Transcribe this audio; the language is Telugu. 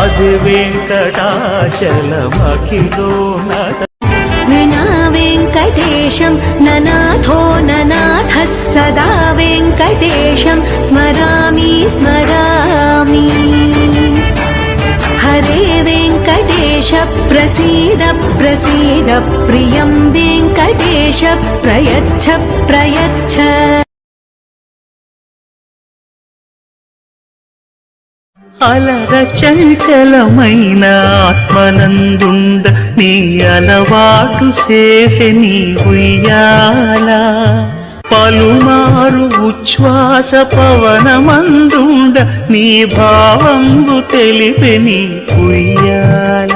అది వెంకటాచలమఖిలో నట विना वेङ्कटेशं ननाथो ननाथः सदा वेङ्कटेशं स्मरामि स्मरामि। हरे वेङ्कटेश प्रसीद प्रसीद प्रियं वेङ्कटेश प्रयच्छ प्रयच्छ। అలర చంచలమైన ఆత్మనందుండ నీ అలవాటు చేసే నీ ఉయ్యాల పలుమారు ఉచ్ఛ్వాస పవనమందుండ నీ భావంబు తెలిపే నీ ఉయ్యాల